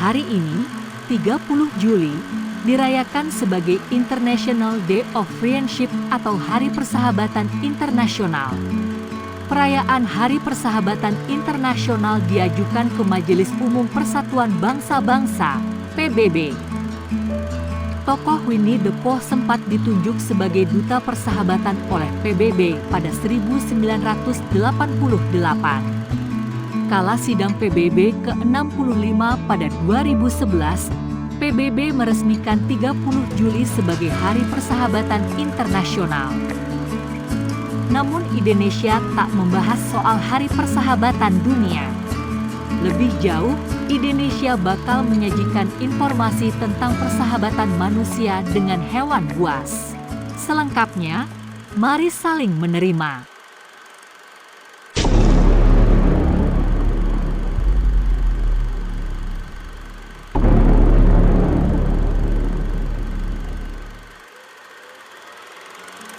Hari ini, 30 Juli, dirayakan sebagai International Day of Friendship atau Hari Persahabatan Internasional. Perayaan Hari Persahabatan Internasional diajukan ke Majelis Umum Persatuan Bangsa-Bangsa, PBB. Tokoh Winnie the Pooh sempat ditunjuk sebagai Duta Persahabatan oleh PBB pada 1988. Kala sidang PBB ke-65 pada 2011, PBB meresmikan 30 Juli sebagai Hari Persahabatan Internasional. Namun Indonesia tak membahas soal Hari Persahabatan Dunia. Lebih jauh, Indonesia bakal menyajikan informasi tentang persahabatan manusia dengan hewan buas. Selengkapnya, mari saling menerima.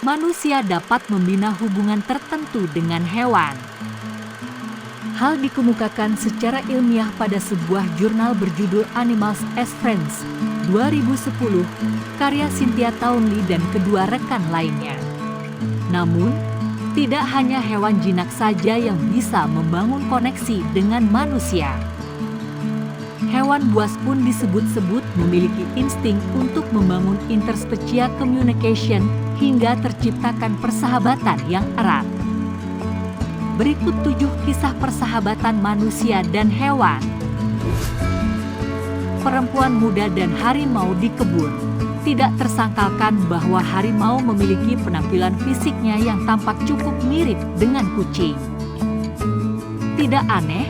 Manusia dapat membina hubungan tertentu dengan hewan. Hal dikemukakan secara ilmiah pada sebuah jurnal berjudul Animals as Friends 2010, karya Cynthia Townley dan kedua rekan lainnya. Namun, tidak hanya hewan jinak saja yang bisa membangun koneksi dengan manusia. Hewan buas pun disebut-sebut memiliki insting untuk membangun interspecies communication hingga terciptakan persahabatan yang erat. Berikut 7 kisah persahabatan manusia dan hewan. Perempuan muda dan harimau di kebun. Tidak tersangkalkan bahwa harimau memiliki penampilan fisiknya yang tampak cukup mirip dengan kucing. Tidak aneh,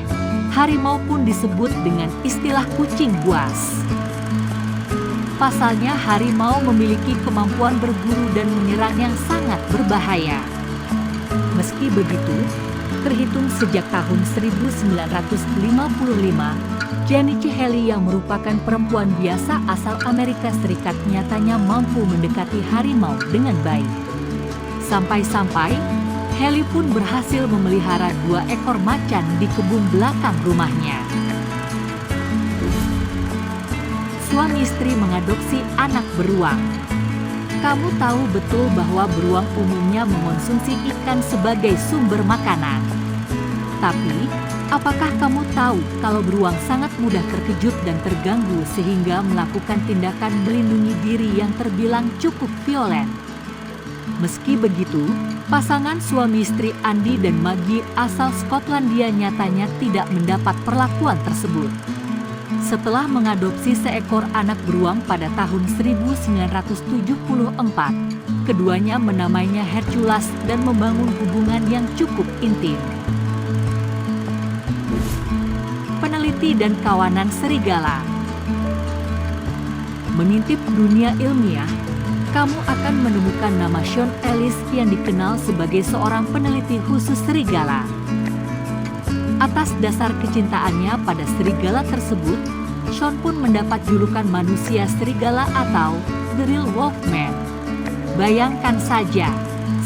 harimau pun disebut dengan istilah kucing buas. Pasalnya harimau memiliki kemampuan berburu dan menyerang yang sangat berbahaya. Meski begitu, terhitung sejak tahun 1955, Janice Haley yang merupakan perempuan biasa asal Amerika Serikat nyatanya mampu mendekati harimau dengan baik. Sampai-sampai, Haley pun berhasil memelihara 2 ekor macan di kebun belakang rumahnya. Suami istri mengadopsi anak beruang. Kamu tahu betul bahwa beruang umumnya mengonsumsi ikan sebagai sumber makanan. Tapi, apakah kamu tahu kalau beruang sangat mudah terkejut dan terganggu sehingga melakukan tindakan melindungi diri yang terbilang cukup violen? Meski begitu, pasangan suami istri Andy dan Maggie asal Skotlandia nyatanya tidak mendapat perlakuan tersebut. Setelah mengadopsi seekor anak beruang pada tahun 1974, keduanya menamainya Hercules dan membangun hubungan yang cukup intim. Peneliti dan kawanan serigala. Mengintip dunia ilmiah, kamu akan menemukan nama Sean Ellis yang dikenal sebagai seorang peneliti khusus serigala. Atas dasar kecintaannya pada serigala tersebut, Sean pun mendapat julukan manusia serigala atau The Real Wolfman. Bayangkan saja,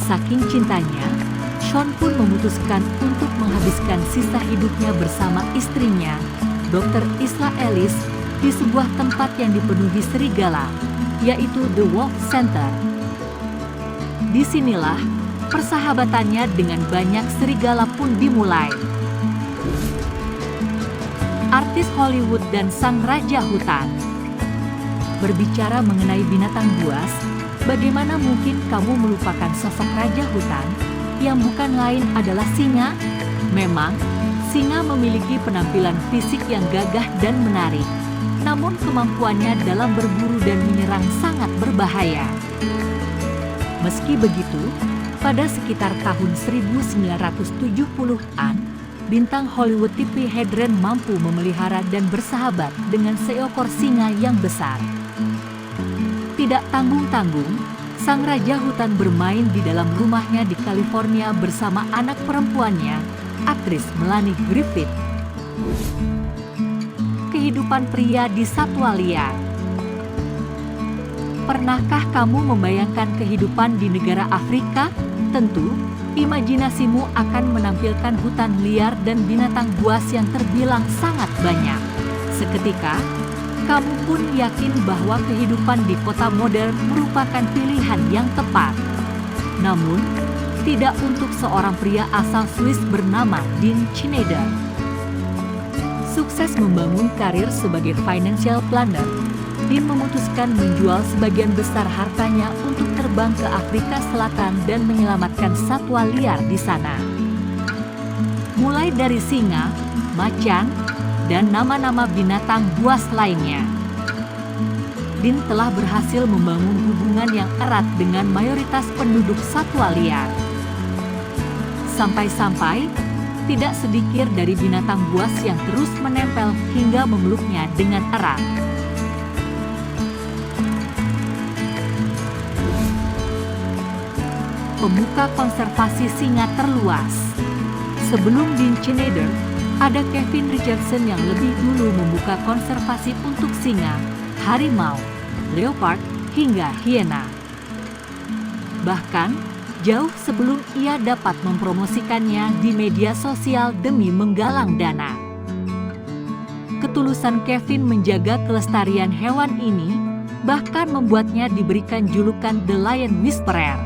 saking cintanya, Sean pun memutuskan untuk menghabiskan sisa hidupnya bersama istrinya, Dr. Isla Ellis, di sebuah tempat yang dipenuhi serigala, yaitu The Wolf Center. Disinilah persahabatannya dengan banyak serigala pun dimulai. Artis Hollywood dan sang raja hutan. Berbicara mengenai binatang buas, bagaimana mungkin kamu melupakan sosok raja hutan yang bukan lain adalah singa? Memang, singa memiliki penampilan fisik yang gagah dan menarik. Namun kemampuannya dalam berburu dan menyerang sangat berbahaya. Meski begitu, pada sekitar tahun 1970-an, bintang Hollywood Tippi Hedren mampu memelihara dan bersahabat dengan seekor singa yang besar. Tidak tanggung-tanggung, sang raja hutan bermain di dalam rumahnya di California bersama anak perempuannya, aktris Melanie Griffith. Kehidupan pria di satwa liar. Pernahkah kamu membayangkan kehidupan di negara Afrika? Tentu, imajinasimu akan menampilkan hutan liar dan binatang buas yang terbilang sangat banyak. Seketika, kamu pun yakin bahwa kehidupan di kota modern merupakan pilihan yang tepat. Namun, tidak untuk seorang pria asal Swiss bernama Dean Schneider. Sukses membangun karir sebagai financial planner, Dean memutuskan menjual sebagian besar hartanya untuk terbang ke Afrika Selatan dan menyelamatkan satwa liar di sana. Mulai dari singa, macan, dan nama-nama binatang buas lainnya. Dean telah berhasil membangun hubungan yang erat dengan mayoritas penduduk satwa liar. Sampai-sampai, tidak sedikit dari binatang buas yang terus menempel hingga memeluknya dengan erat. Pemuka konservasi singa terluas. Sebelum Dean Schneider, ada Kevin Richardson yang lebih dulu membuka konservasi untuk singa, harimau, leopard, hingga hiena. Bahkan, jauh sebelum ia dapat mempromosikannya di media sosial demi menggalang dana. Ketulusan Kevin menjaga kelestarian hewan ini bahkan membuatnya diberikan julukan The Lion Whisperer.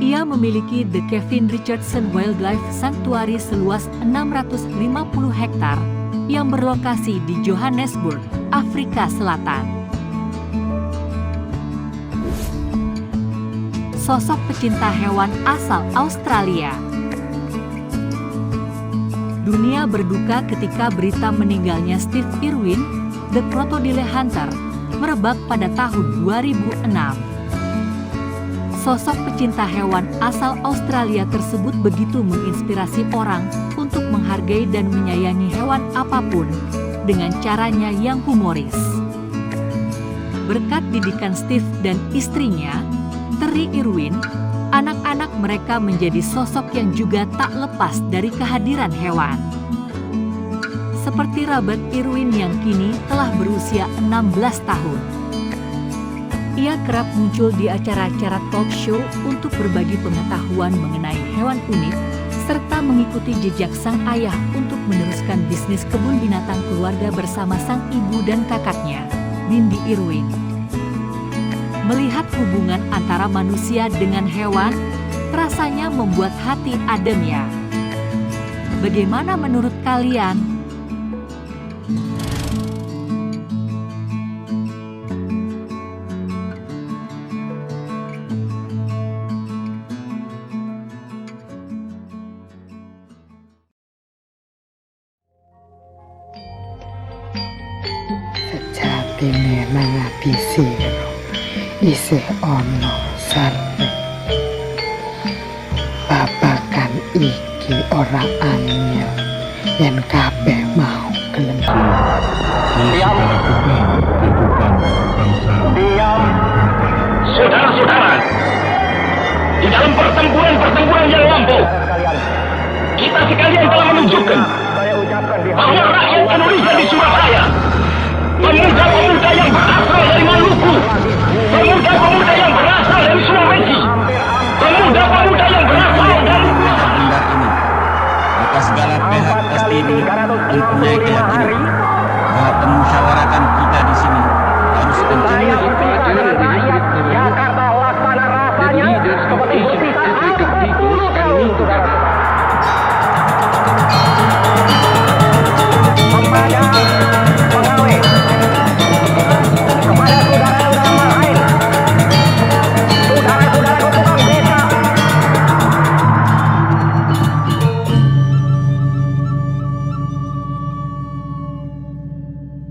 Ia memiliki The Kevin Richardson Wildlife Sanctuary seluas 650 hektar yang berlokasi di Johannesburg, Afrika Selatan. Sosok pecinta hewan asal Australia. Dunia berduka ketika berita meninggalnya Steve Irwin, The Crocodile Hunter, merebak pada tahun 2006. Sosok pecinta hewan asal Australia tersebut begitu menginspirasi orang untuk menghargai dan menyayangi hewan apapun dengan caranya yang humoris. Berkat didikan Steve dan istrinya, Terry Irwin, anak-anak mereka menjadi sosok yang juga tak lepas dari kehadiran hewan. Seperti Robert Irwin yang kini telah berusia 16 tahun. Ia kerap muncul di acara-acara talk show untuk berbagi pengetahuan mengenai hewan unik, serta mengikuti jejak sang ayah untuk meneruskan bisnis kebun binatang keluarga bersama sang ibu dan kakaknya, Mindy Irwin. Melihat hubungan antara manusia dengan hewan, rasanya membuat hati adem ya. Bagaimana menurut kalian? Sejatine mangabisi isih ana sarep. Babagan iki ora angel yen kabeh mau gelem. Diam. Saudara-saudara, di dalam pertempuran yang lampau, kita sekalian telah menunjukkan bahwa rakyat Indonesia di Surabaya, pemuda-pemuda yang berasal dari Maluku,